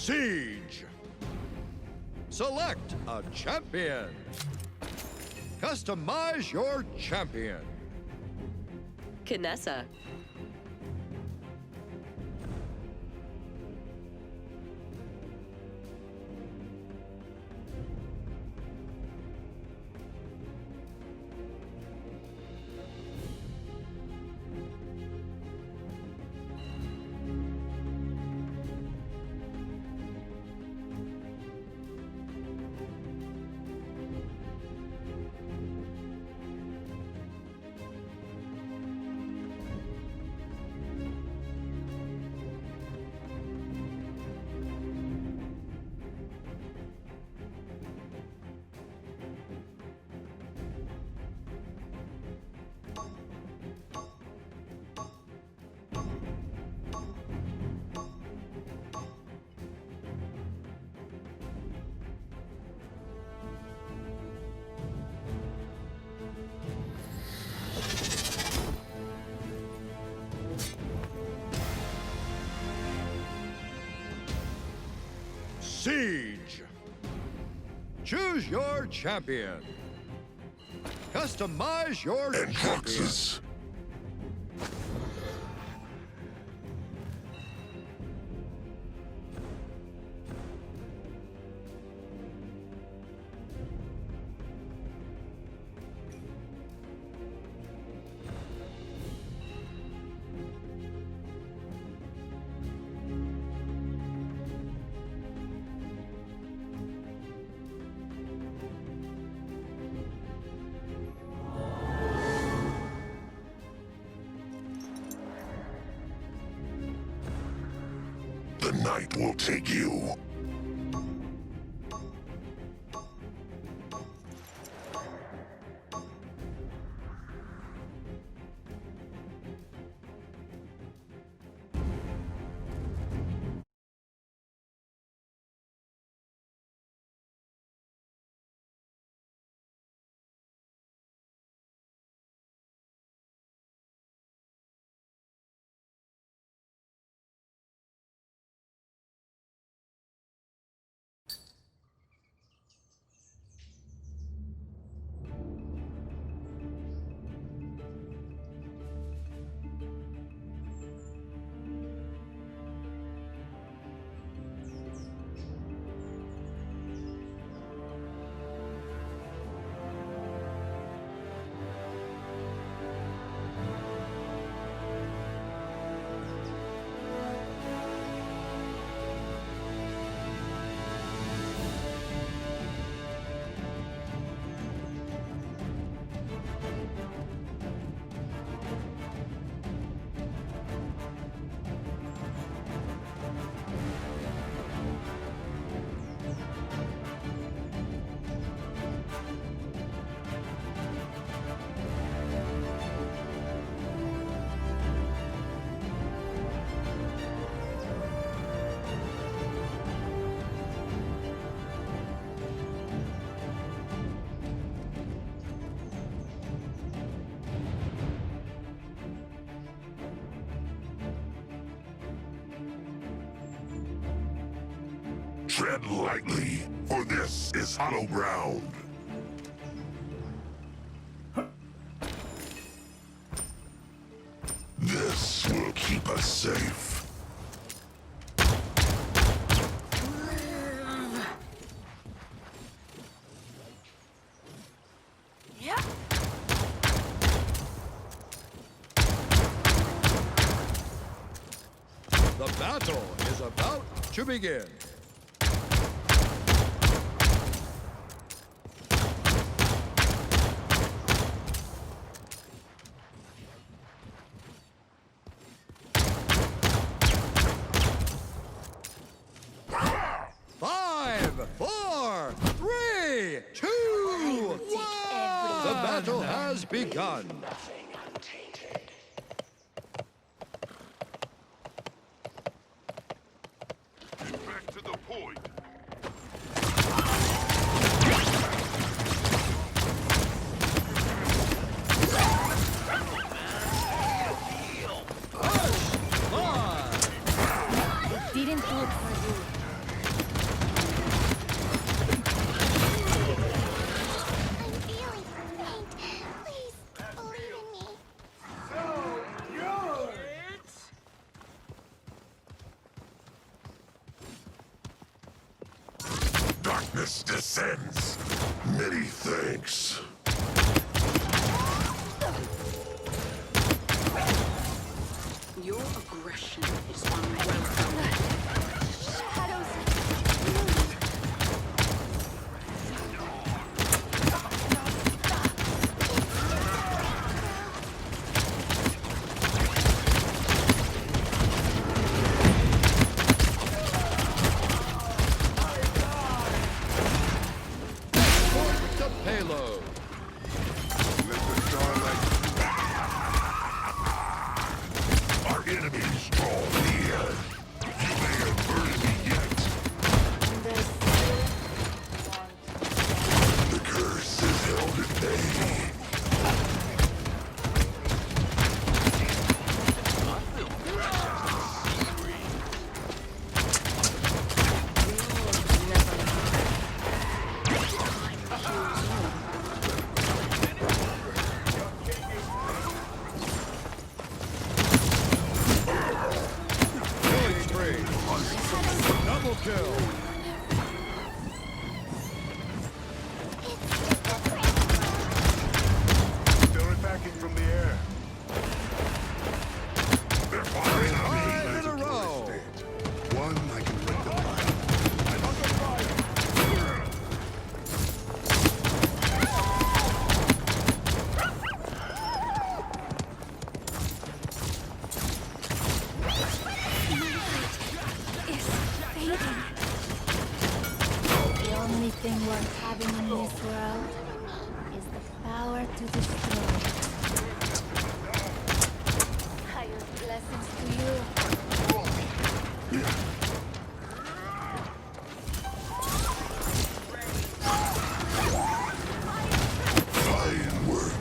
Siege. Select a champion. Customize your champion. Kinessa. Siege. Choose your champion. Customize your champion. The night will take you. Tread lightly, for this is hollow ground. This will keep us safe. Yep. The battle is about to begin. Five, four, three, two, one. The battle has begun. Back to the point. Didn't do it for you. descends. Many thanks. Your aggression is unwelcome. Shadows. Export the payload. Let the starlight. Our enemies draw near. You may have heard me yet. The curse is held at bay. Killing spree. Double kill. They're attacking from the air. They're firing on me. 5 in a row. One I can bring to life. I'm under fire. Is fading. The only thing worth having in this world is the power to destroy. Higher blessings to you. Fine work.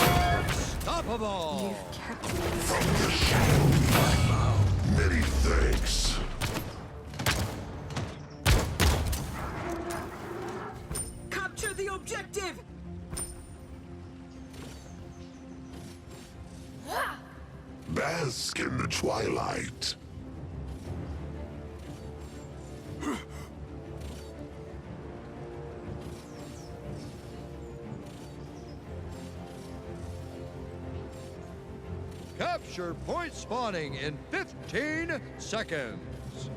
Unstoppable. From the shadow. Many thanks. Capture the objective! Bask in the twilight. Capture point spawning in 15 seconds.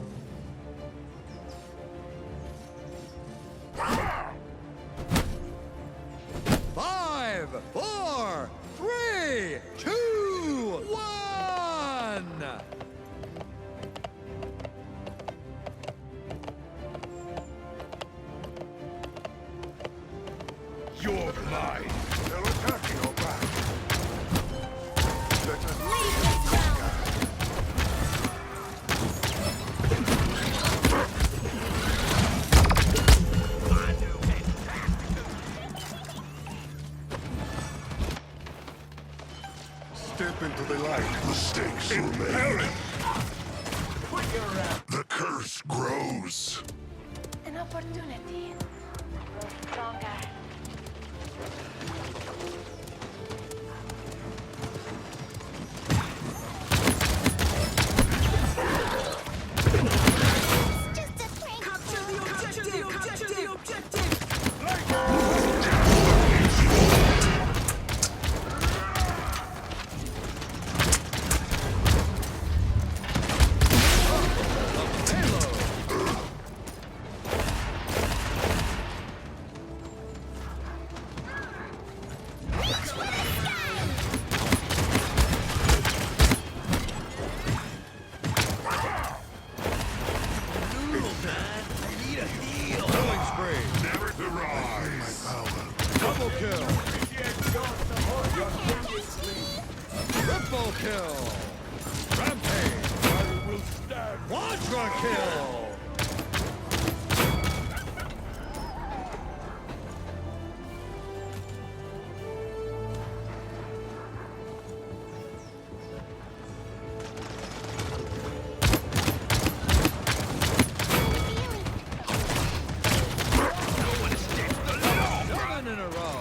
Five, four, three, two, one. You're mine. They're attacking our back. Let us step into the light. Mistakes were made. The curse grows. An opportunity. Grow stronger. Capture the objective! Capture the objective! Killing spree. Never to rise. Double kill. Triple kill. Rampage. Quadra kill. Seven in a row.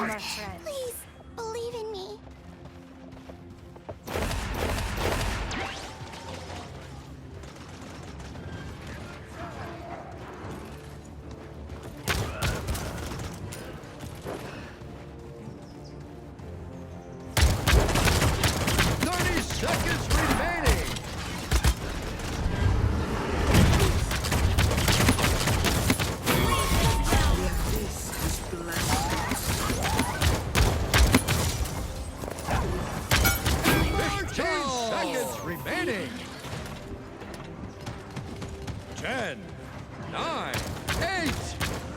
more friends. Please, believe in me. Seconds remaining. This is blessed. 15 seconds remaining. 10, 9, 8,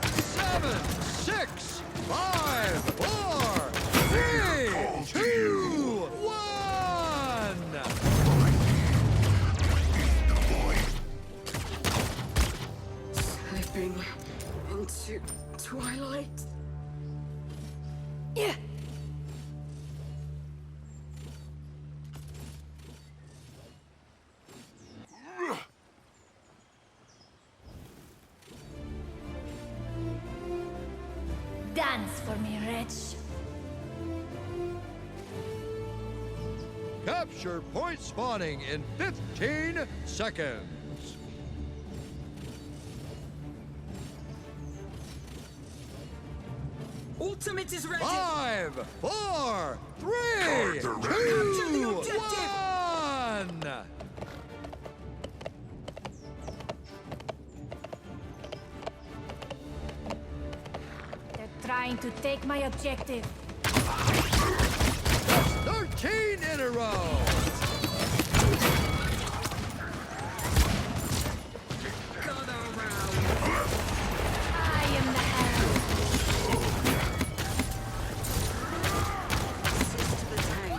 7, 6, 5, 4, 3, 2, 1. Slipping into twilight. Yeah. Dance for me, Wretch. Capture point spawning in 15 seconds. Ultimate is ready. 5, 4, 3, Guard the 2, Capture the objective. 1. They're trying to take my objective. 13 in a row. Gather around. I am the arrow. Assist the tank.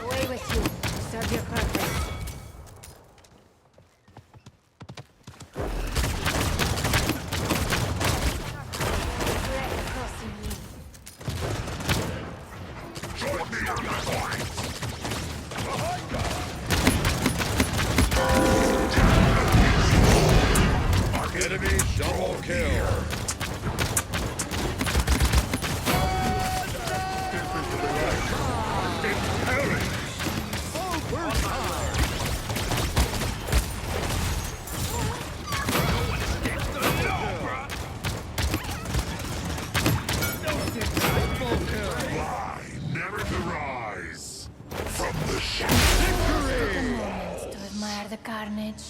Away with you. Serve your purpose. Regret crossing me. Join me on the point. Enemy double kill. Overtime. Triple kill. Fly, never to rise. From the shadows. Victory. Moments to admire the carnage.